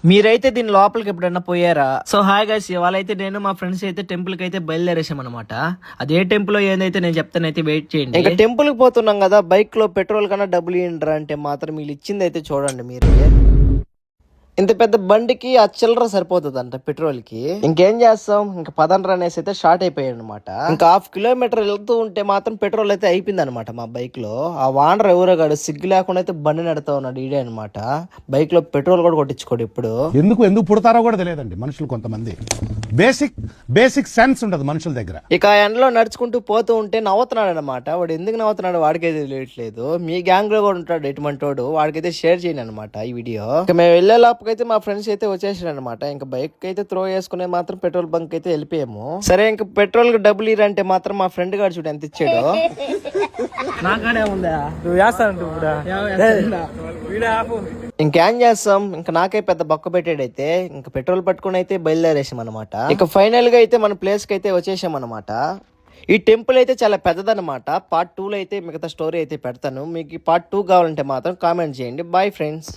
మీరైతే దీని లోపలికి ఎప్పుడన్నా పోయారా? సో హాయ్ గైస్, ఇవాళ అయితే నేను మా ఫ్రెండ్స్ అయితే టెంపుల్ కి అయితే బయలుదేరేసాం అనమాట. అదే టెంపుల్ ఏదైతే నేను చెప్తానైతే వెయిట్ చేయండి. ఇంకా టెంపుల్ కి పోతున్నాం కదా, బైక్ లో పెట్రోల్ కన్నా డబ్బులు ఇయ్యండిరా అంటే మాత్రం వీళ్ళు ఇచ్చింది అయితే చూడండి మీరు. ఇంత పెద్ద బండికి ఆ చిల్లర సరిపోతుంది అంట పెట్రోల్ కి. ఇంకేం చేస్తాం, ఇంకా పదండ్ర అనేసి అయితే స్టార్ట్ అయిపోయాడు అనమాట. ఇంకా 1/2 కిలోమీటర్ వెళ్తూ ఉంటే మాత్రం పెట్రోల్ అయితే అయిపోయింది అనమాట మా బైక్ లో. ఆ వానర్ ఎవరో గాడు సిగ్గు లేకుండా అయితే బండి నడుతా ఉన్నాడు ఈడే అనమాట. బైక్ లో పెట్రోల్ కూడా కొట్టించుకోడు ఇప్పుడు. ఎందుకు పుడతారో కూడా తెలియదండి మనుషులు కొంతమంది. బేసిక్ సెన్స్ ఉండదు మనుషుల దగ్గర. ఇక ఆ ఎండలో నడుచుకుంటూ పోతూ ఉంటే నవ్వుతున్నాడు అనమాట. వాడు ఎందుకు నవ్వుతున్నాడు వాడికైతే తెలియట్లేదు. మీ గ్యాంగ్ లో కూడా ఉంటాడు ఎటువంటి వాడు, వాడికైతే షేర్ చేయండి అనమాట ఈ వీడియో. ఇక మేము వెళ్ళే లోపకైతే మా ఫ్రెండ్స్ అయితే వచ్చేసాడు అనమాట. ఇంకా బైక్ అయితే త్రో చేసుకునే మాత్రం పెట్రోల్ బంక్ అయితే వెళ్ళిపోయాము. సరే ఇంకా పెట్రోల్ కి డబ్బులు ఇరంటే మాత్రం మా ఫ్రెండ్ గారు చూడు ఎంత ఇచ్చాడు. నాకాడే ఉందా నువ్వు ఇంకేం చేస్తాం, ఇంకా నాకే పెద్ద బొక్క పెట్టాడైతే. ఇంకా పెట్రోల్ పట్టుకుని అయితే బయలుదేరేసాం అనమాట. ఇక ఫైనల్ గా అయితే మన ప్లేస్ కి అయితే వచ్చేసాం అనమాట. ఈ టెంపుల్ అయితే చాలా పెద్దదన్నమాట. పార్ట్ 2 లో అయితే మిగతా స్టోరీ అయితే పెడతాను. మీకు పార్ట్ 2 కావాలంటే మాత్రం కామెంట్ చేయండి. Bye friends.